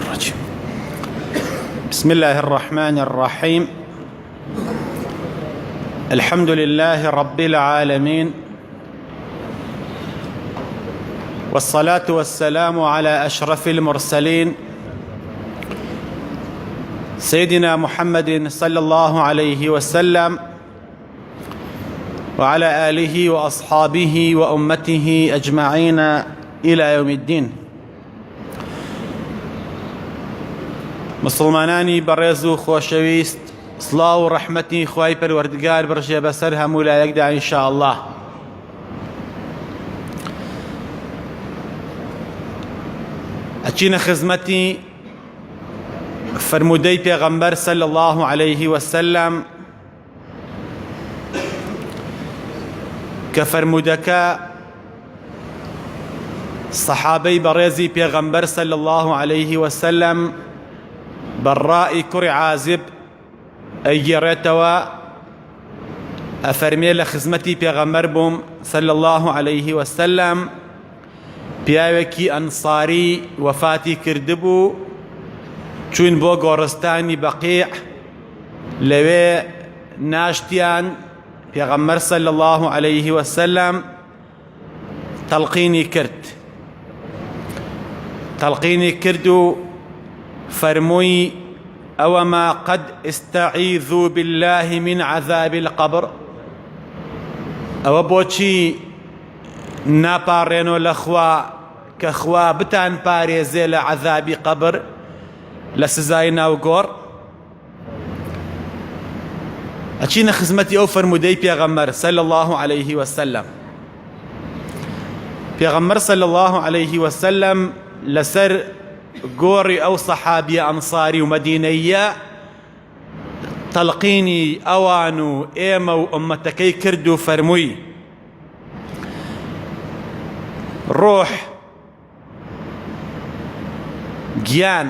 الرجيم. بسم الله الرحمن الرحيم. الحمد لله رب العالمين، والصلاة والسلام على أشرف المرسلين سيدنا محمد صلى الله عليه وسلم وعلى آله وأصحابه وأمته أجمعين إلى يوم الدين. مسلمانانی بەڕێز و خۆشەویست، سڵاو و ڕەحمەتی خوای پەروەردگار بڕژێ بەسەر هەموو لایەکدا ئینشاءالله. ئەچینە خزمەتی فرمودەی پێغەمبەر صلی الله عليه وسلم کە فرمودەکە سەحابەی بەڕێزی پێغەمبەر صلی الله عليه وسلم بەڕائی کوڕی عازب ئەیگێڕێتەوە، ئەفەرمێ لە خزمەتی پێغەمبەر بووم صلی الله عليه وسلم، پیاوێکی ئەنساری وەفاتی کردبوو، چوون بۆ گۆڕستانی بەقیع، لەوێ ناشتیان پێغەمبەر صلی الله عليه وسلم تەڵقینی کرد و فرمووی ئەوەما قد استعیذوا بالله من عذاب القبر، ئەوە بۆچی ناپاڕێنەوە لە خوا کە خوا بتان پارێزێ لە عەذابی قبر، لە سزای ناوگۆڕ. ئەچینە خزمەتی ئەو فرمودەی پێغەمبەر صلی الله عليه وسلم. پێغەمبەر صلی الله عليه وسلم لەسەر گۆڕی ئەو سەحابیە ئەنساری و مەدینەیە تەڵقینی ئەوان و ئێمە و ئومەتەکەی کرد و فەرمووی ڕۆح گیان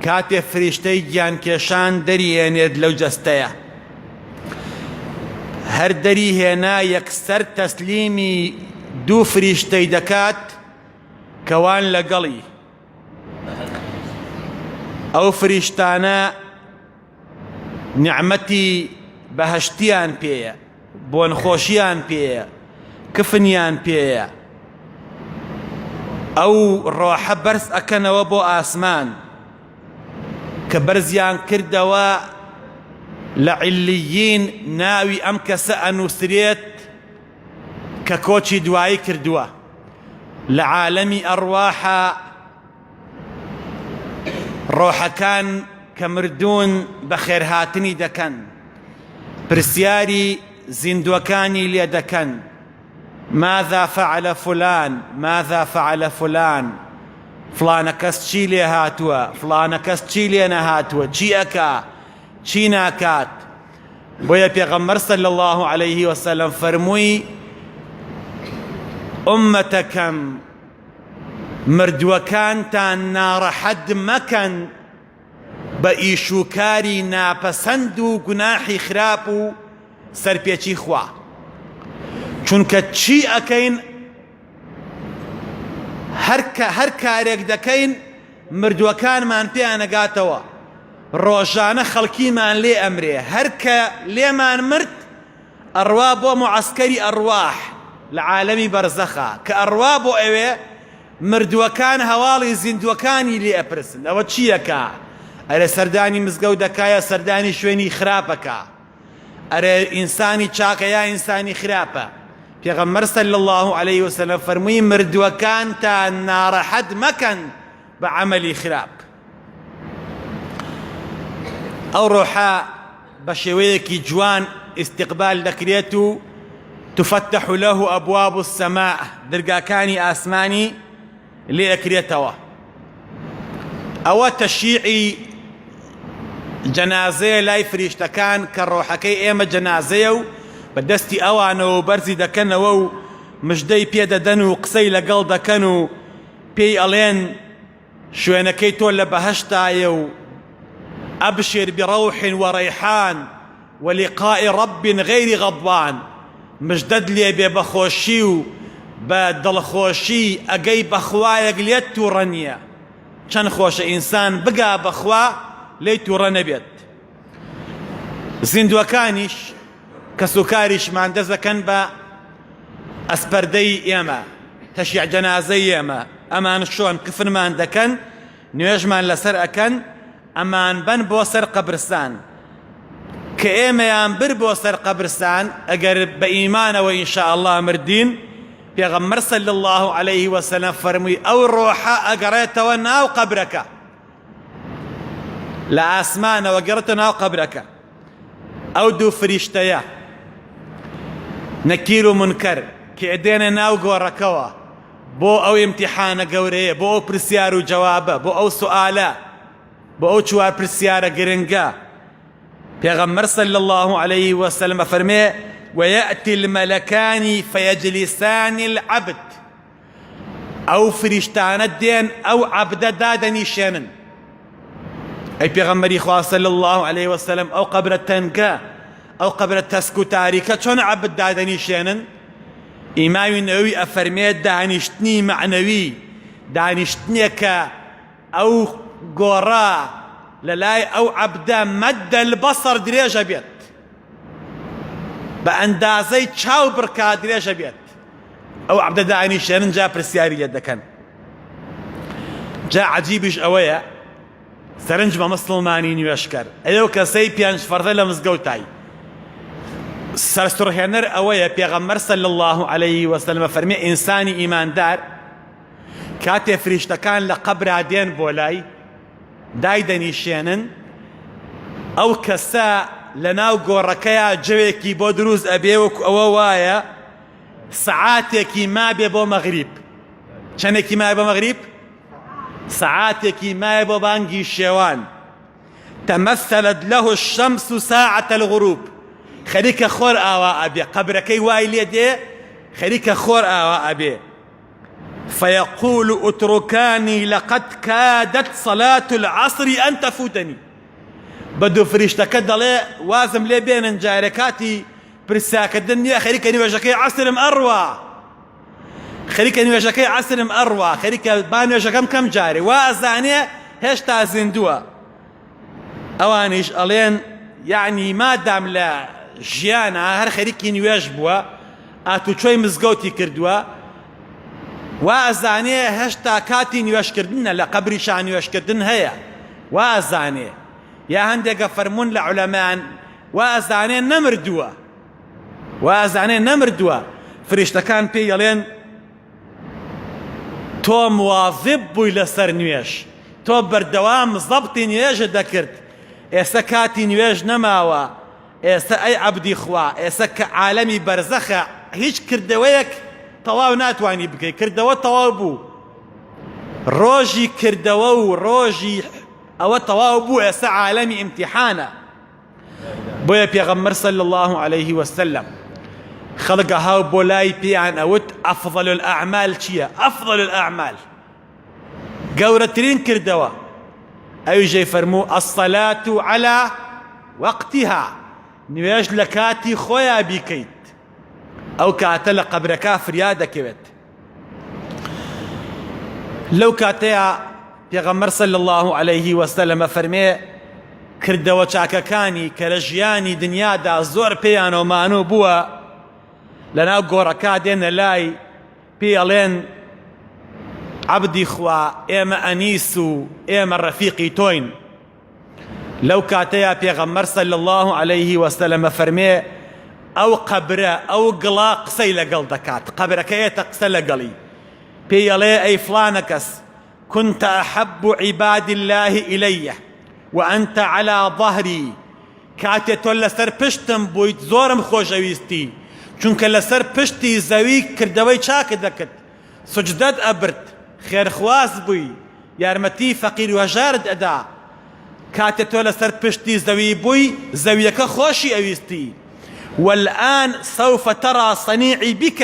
کاتێ فریشتەی گیان کێشان دەریێنێت لەو جەستەیە، هەر دەریهێنا یەکسەر تەسلیمی دوو فریشتەی دەکات کەوان لەگەڵی. ئەو فریشتانە نیعمەتی بەهەشتیان پێیە، بۆنخۆشیان پێیە، کفنیان پێیە. ئەو ڕۆحە بەرز ئەکەنەوە بۆ ئاسمان کە بەرزیان کردەوە لە عیلیین، ناوی ئەم کەسە ئەنووسرێت کە کۆچی دوایی کردووە لە عالەمی ئەڕواحە. ڕۆحەکان کە مردوون بە خێرهاتنی دەکەن، پرسیاری زیندوەکانی لێ دەکەن، ماذا فعل فلان، ماذا فعل فلان، فلانە کەس چی لێ هاتووە، فلانە کەس چی لێ نەهاتووە، چی ئەکا چی ناکات. بۆیە پێغەمبەر صلی الله عليه وسلم فەرمووی ئومەتەکەم مردووەکانتان ناڕەحەت مەکەن بە ئیشوکاری ناپەسەند و گوناحی خراپ و سەرپێچی خوا، چونکە چی ئەکەین هەر کارێک دەکەین مردووەکانمان پێیان نەگاتەوە، ڕۆژانە خەڵکیمان لێ ئەمرێ، هەر کە لێمان مرد ئەڕوا بۆ معسکەری ئەڕواح لە عالەمی بەرزەخە، کە ئەڕوا بۆ ئەوێ مردووەکان هەواڵی زیندوەکانی لێ ئەپرسن ئەوە چیەکە، ئەرێ سەردانی مزگەوت دەکایە سەردانی شوێنی خراپەکە، ئەرێ ئینسانی چاکە یا ئینسانی خراپە. پێغەمبەر صلی الله عليه وسلم فەرمووی مردووەکانتان ناڕەحەت مەکەن بە عەمەلی خراپ. ئەو ڕۆحە بە شێوەیەکی جوان ئیستیقبال دەکرێت و تفتح له ئەبواب السەماء، دەرگاکانی ئاسمانی لێ ئەکرێتەوە. ئەوە تەشیعی جەنازەیە لای فریشتەکان کە ڕۆحەکەی ئێمە جەنازەیە و بە دەستی ئەوانەوە بەرزی دەکەنەوە و مژدەی پێدەدەن و قسەی لەگەڵ دەکەن و پێی ئەڵێن شوێنەکەی تۆ لە بەهەشتایە و ئەبشر بڕەوح وەڕەیحان وەلیقاء رب غەیری غەضبان، مژدەت لێ بێ بەخۆشی و بە دڵخۆشی ئەگەی بەخوایەک لێت تووڕە نییە، چەند خۆشە ئینسان بگا بەخوا لێی تووڕە نەبێت. زیندووەکانیش کەس و کاریشمان دەست دەکەن بە ئەسپەردەی ئێمە، تەشیع جەنازەی ئێمە، ئەمان شۆن کفنمان دەکەن، نوێژمان لەسەر ئەکەن، ئەمان بەن بۆ سەر قەبرستان کە ئێمەیان بر بۆ سەر قەبرستان ئەگەر بە ئیمانەوە ئینشاءالله مردین، پێغەمبەر صلی الله عليه وسلم فەرمووی ئەو ڕۆحە ئەگەڕێتەوە ناو قەبرەکە، لە ئاسمانەوە گەڕێتە ناو قەبرەکە. ئەو دوو فریشتەیە نەکیر و منکەر کە ئەدێنە ناو گۆڕەکەوە بۆ ئەو ئیمتیحانە گەورەیە، بۆ ئەو پرسیار و جەوابە، بۆ ئەو سوئالە، بۆ ئەو چوار پرسیارە گرنگە. پێغەمبەر صلی الله عليه وسلم فەرمێ ويأتي الملكان فيجلسان العبد، ئەو فریشتانە دێن ئەو عەبدە دادەنیشێنن. ئەی پێغەمبەری خوا صلی الله عليه وسلم ئەو قەبرە تەنگە، ئەو قەبرە تەسک و تاریکە چۆن عەبد دادەنیشێنن؟ ئیمامی نەووی ئەفەرمێت دانیشتنی معنەوی، دانیشتنێکە ئەو گۆڕە لە لای ئەو عەبدە مەدە البەسەر درێژە بێت، بە ئەندازەی چاو بڕکا درێژە بێت. ئەو عەبدە دانیشێنن جا پرسیاری لێ دەکەن. جا عەجیبیش ئەوەیە سەرنج بە مسڵمانی نوێشکەر، ئەو کەسەی پێنج فەردە لە مزگەوتای سەرسوڕهێنەر ئەوەیە پێغەمبەر صلی الله عليه وسلم فەرمێ ئینسانی ئیماندار کاتێ فریشتەکان لە قەبرا دێن بۆ لای دایدەنیشێنن، ئەو کەسە لە ناو گۆڕەکەیە جەوێکی بۆ دروست ئەبێ وەکو ئەوە وایە سەعاتێکی مابێ بۆ مەغریب. چەندێکی مایە بۆ مەغریب؟ سەعاتێکی مایە بۆ بانگی شێوان. تەمەثەلت له الشەمس ساعة الغروب، خەریکە خۆر ئاوا ئەبێ، قەبرەکەی وای لێ دێ خەریکە خۆر ئاوا ئەبێ. فيقول اتركاني لقد كادت صلاة العصر أن تفوتني، بدو فریشتەکە دەڵێ وازم لێ بێنن جارێکاتی پرسیاکردن نییە، خەریکە نوێژەکەی عەسرم ئەڕوا، خەریکە نوێژەکەی عەسرم ئەڕوا، خەریکە با نوێژەکەم کەم جارێ، وا ئەزانێ هێشتا زیندووە. ئەوانیش ئەڵێن یعنی مادام لە ژیانە هەر خەریکی نوێژ بووە، ئاتوچۆی مزگەوتی کردووە، وا ئەزانێ هێشتا کاتی نوێژکردنە، لە قەبریشان نوێژکردن هەیە، وا ئەزانێ. یا هەندێکە فەرموون لە عولەمان وا ئەزانێ نەمردووە، وا ئەزانێ نەمردووە. فریشتەکان پێی ئەڵێن تۆ مواظب بووی لەسەر نوێژ، تۆ بەردەوام زەبتی نوێژت دەکرد، ئێستا کاتی نوێژ نەماوە، ئێستا ئەی عەبدی خوا، ئێستا کە عالەمی بەرزەخە هیچ کردەوەیەک تەواو ناتوانی بکەی، کردەوە تەواو بوو، ڕۆژی کردەوە و ڕۆژی ئەوە تەواو بوو، ئێستا عالەمی ئیمتیحانە. بۆیە پێغەمبەر صلی الله عليه وسلم خەڵک هاو بۆ لای پێیان ئەوت ئەفضل الأعمال چییە؟ ئەفضل الأعمال گەورەترین کردەوە ئەویژەی فەرموو الصلاة على وقتها، نوێژ لە کاتی خۆیان بیکەیت، ئەو کاتە لە قەبرەکە فریاد دەکەوێت. لەو کاتەیە پێغەمبەر صلی الله عليه وسلم فەرمێ کردەوە چاکەکانی کە لە ژیانی دنیادا زۆر پێیانەوە مانوو بووە، لەناو گۆڕەکە دێنە لای پێی ئەڵێن عەبدی خوا ئێمە ئەنیس و ئێمە ڕەفیقی تۆین. لەو کاتەیە پێغەمبەر صلی الله عليه وسلم فەرمێ ئەو قەبرە ئەو گڵا قسەی لەگەڵ دەکات، قەبرەکەیەتە قسە لەگەڵی، پێی ئەڵێ ئەی فلانە کەس كنت أحب عباد الله إلي وأنت على ظهري، کاتێ تۆ لەسەر پشتم بوویت زۆرم خۆشەویستی، چونکە لەسەر پشتی زەوی کردەوەی چاکت دەکرد، سوجدەت ئەبرد، خێرخواز بووی، یارمەتی فەقیر و هەژارت ئەدا. کاتێ تۆ لەسەر پشتی زەوی بووی زەویەکە خۆشی ئەویستی. والآن سوف ترى صنيعي بك،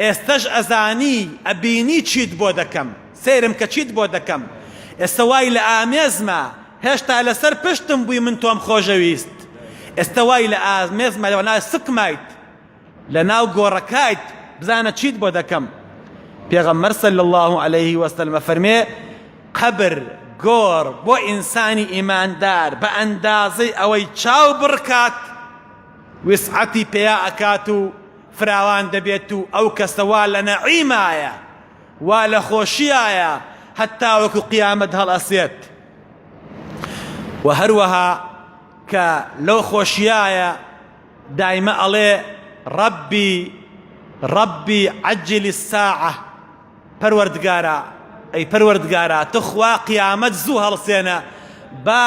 ئێستەش ئەزانی ئەبینی چیت بۆ دەکەم، سێرم کە چیت بۆ دەکەم، ئێستا وای لە ئامێزمە هێشتا لەسەر پشتم بووی من تۆم خۆشەویست، ئێستا وای لە ئامێزمە لەوانای سکمایت لە ناو گۆڕەکایت بزانە چیت بۆ دەکەم. پێغەمبەر صلی الله عليه وسلم فەرمێ قبر گۆڕ بۆ ئینسانی ئیماندار بە ئەندازەی ئەوەی چاو بڕکات وسعەتی پێیا ئەکات و فراوان دەبێت و ئەو کەسە وا لە نەعیمایە وا لە خۆشیایە هەتا وەکو قیامەت هەڵئەسێت و هەروەها کە لەو خۆشیایە دایمە ئەڵێ ڕەبی عەجل الساعە پەروەردگارە ئەی پەروەردگارە تخوا قیامەت زوو هەڵسێنە با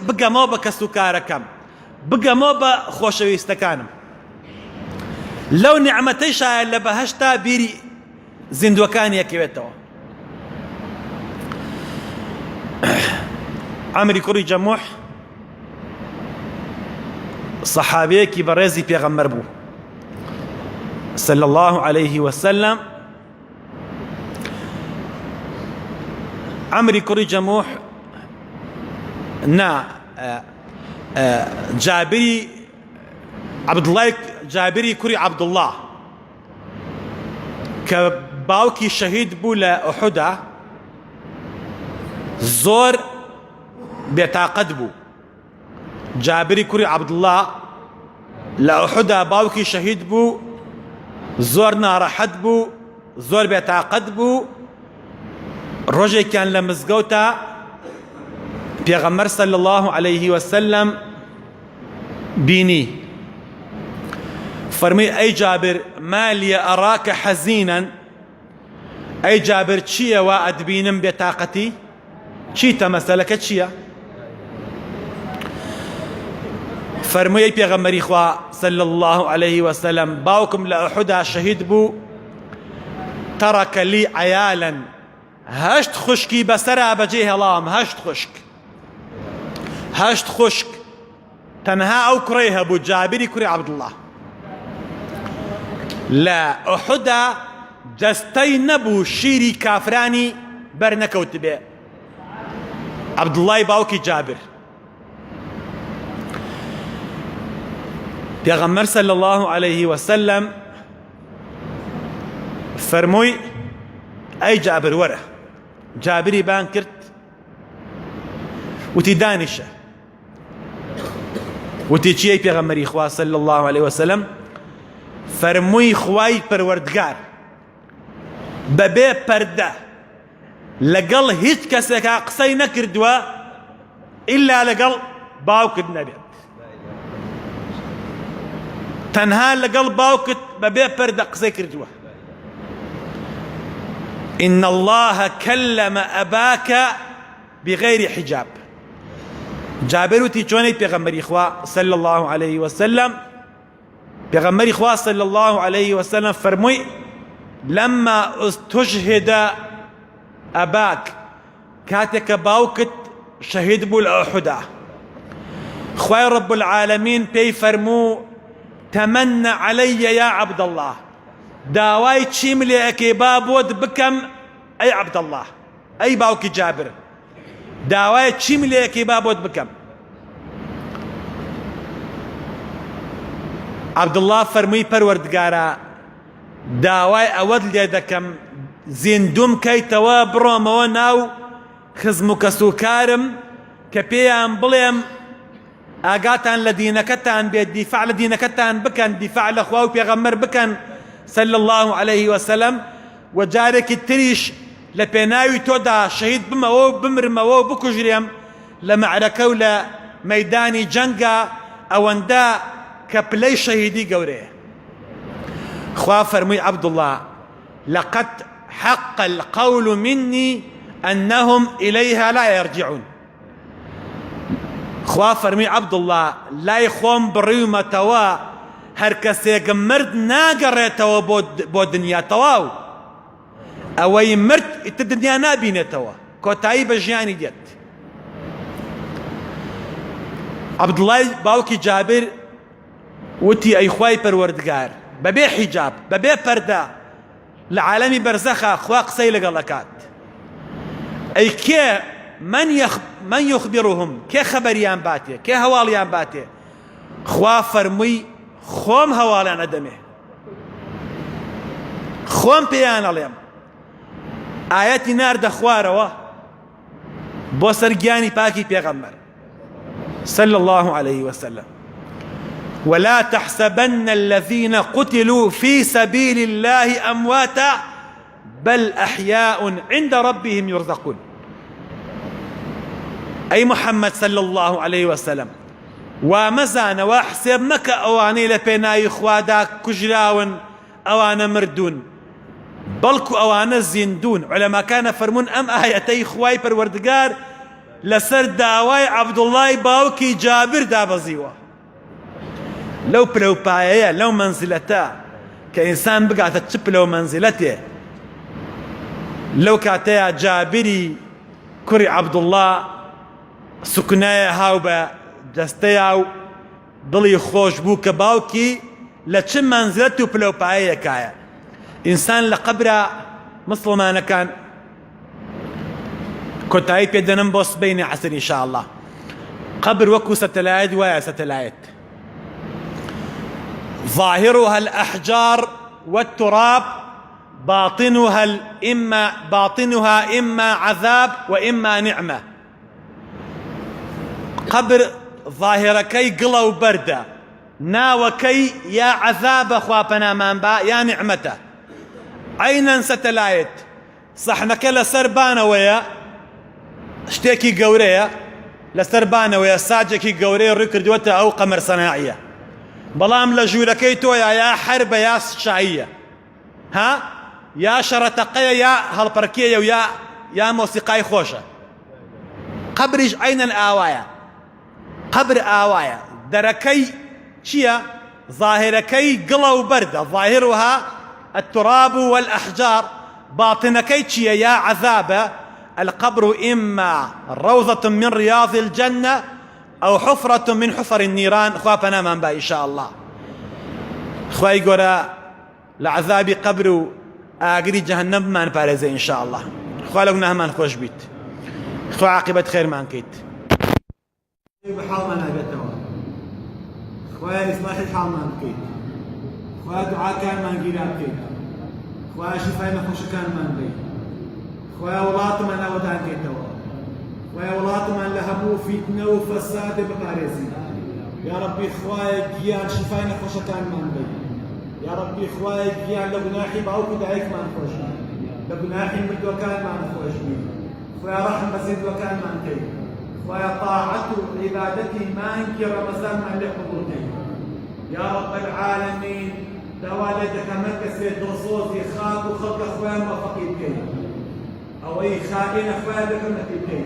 بگەمەوە بە کەس و کارەکەم بگەمەوە بە خۆشەویستەکانم لەو نیعمەتەی شایە لە بەهەشتا بیری زیندوەکانی یەکەوێتەوە عەمری کوڕی جەموح سەحابەیەکی بەڕێزی پێغەمبەر بوو صلى الله عليه وسلم عمري كوري جموح جابري عبد الله جابري كوري عبد الله كباوكي شهيد بولا أحدا زور بيتعقد بو جابري كوري عبد الله لأحدا باوكي شهيد بو زۆر ناڕەحەت بوو زۆر بێتاقەت بوو ڕۆژێکیان لە مزگەوتە پێغەمبەر صلی الله عليه وسلم بینی فەرمووی ئەی جابر ما لي أراك حزينا ئەی جابر چییە وا ئەتبینم بێتاقەتی چیتە مەسەلەکە چییە فرمووی پێغەمبەری خوا صلى الله عليه وسلم باوكم لأحدا شهيد بو ترك لي عيالا هشت خشكي بسرا بجيه اللهم هشت خشك تنها أو كريها بو جابري كري عبد الله لا أحدا جستي نبو شيري كافراني برنكوت بي عبد الله باوكي جابر پێغەمبەر صلی الله عليه وسلم فەرمووی ئەی جابر وەرە جابری بان کرد وتی دانیشە وتی چی ئەی پێغەمبەری خوا صلی الله عليه وسلم فەرمووی خوای پەروەردگار بەبێ پەردە لەگەڵ هیچ کەسێکا قسەی نەکردووە ئیلا لەگەڵ باوکت نەبێت تەنها لەگەڵ باوکت بەبێ پەردە قسەی کردووە إن الله كلم أباك بغير حجاب جابر وتی چۆنەی پێغەمبەری خوا صلى الله عليه وسلم پێغەمبەری خوا صلى الله عليه وسلم فەرمووی لما استشهد أباك کاتێککە باوکت شەهید بوو لە ئوحودا خوای رب العالمین پێی فەرموو تمنى علي يا عبد الله داواي چیم لێ ئەکەی با بۆت بکەم ئەی عبد الله ئەی باوکی جابر داوای چیم لێ ئەکەی با بۆت بکەم عبد الله فەرمووی پەروەردگارە داوای ئەوەت لێ دەکەم زیندوم کەیتەوە بڕۆمەوە ناو خزم و کەسوکارم کە پێیان بڵێم ئاگاتان لە دینەکەتان بێت دیفاع لە دینەکەتان بکەن دیفاع لە خوا و پێغەمبەر بکەن صلى الله عليه وسلم و جارێکی تریش لە پێناوی تۆدا شەهید بمەوە و بمرمەوە و بکوژرێم لە مەعرەکە و لە مەیدانی جەنگە ئەوەندە کە پلەی شەهیدی گەورەیە خوا فەرمووی عەبد الله لقد حق القول مني أنهم إليها لا يرجعون خوا فەرمی عەبد الله لای خۆم بڕیومەتەوە هەر کەسێک مرد ناگەڕێتەوە بۆ دنیا تەواو ئەوەی مرد ئیتر دنیا نابینێتەوە کۆتایی بە ژیانی دێت عەبدوڵای باوکی جابر وتی ئەی خوای پەروەردگار بەبێ حیجاب بەبێ پەردە لە عالەمی بەرزەخە خوا قسەی لەگەڵ دەکات ئەی کێ من يخبرهم كي خبريان باتي كي هواليان باتي خوا فرمي خوم هواليان أدمي خوم بيان عليهم آياتي نار دخواروا بۆ سەرگیانی پاکی پێغەمبەر صلى الله عليه وسلم. ولا تحسبن الذين قتلوا في سبيل الله أمواتا بل أحياء عند ربهم يرزقون. أي محمد صلى الله عليه وسلم ومزان وحسب مكة أواني لبناي خوادا كجراون أوانا مردون بلكو أوانا زيندون. علماء كان فرمون أم آياتي خواي پروردگار لسر داواي عبد الله باوكي جابر دابزيوا لو بلو بايا لو منزلتا كإنسان بقى تتشب لو منزلته لو كاتيا جابري كري عبد الله سكنايا هاوبا دستياو ضلي خوش بوك باوكي لتشم منزلته بلو بايا كايا إنسان لقبرة مسلمان كان كنت عيب يدنم بوس بين عسر إن شاء الله قبر وكو ستلايد ويا ستلايد ظاهرها الأحجار والتراب باطنها إما عذاب وإما نعمة. قبر ظاهركي قلة وبردة ناوكي يا عذاب خوابنا مانبا يا نعمته. عينا ستلايت صحنك لسربانة ويا اشتيكي قورية لسربانة ويا ساجكي قورية ركردوتا أو قمر صناعية بلام لجولكي تويا يا حربة يا شعية ها يا شرطقية يا هالبركية يا موسيقاي خوشة. قبرج عين الآوايا قبر آوايا دركي شيا ظاهركي قلة وبردة ظاهرها التراب والأحجار باطنكي شيا يا عذابة. القبر إما روضة من رياض الجنة أو حفرة من حفر النيران. خوابنا من با إن شاء الله خواهي قرأ لعذاب قبر آقري جهنم ما نبارزه إن شاء الله. خواه لقنا همان خوش بيت خواه عاقبة خير ما نكيت بحال ما نابتوا خواه إصلاح الحال ما نكيت خواه دعاء كان ما نقيل أبكيت خواه شفاء نخوش كان ما نبيت خواه ولات ما نودان كيتوا خواه ولات ما لهمو فتنة وفساد ببارزي يا ربي خواه جيان شفاء نخوش كان ما نبيت يا ربي خواه جيان لبناحي باوك دعيك ما نخوش لبناحي مد وكان ما نخوش خواه رحم بزيد وكان ما نكيت خواه طاعته عبادتي ما انكر رمضان ما لحضورتي يا رب العالمين دوالدك مكسي دوصوصي خاك وخلق خواه ما فقيد كي او اي خائن خواه بحرمتي كي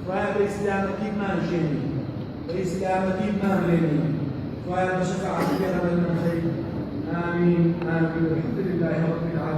خواه بإسلامتي ما نجيني بإسلامتي ما نريني خواه بشفاعتي رب المخير آمين آمين الحمد لله رب العالمين.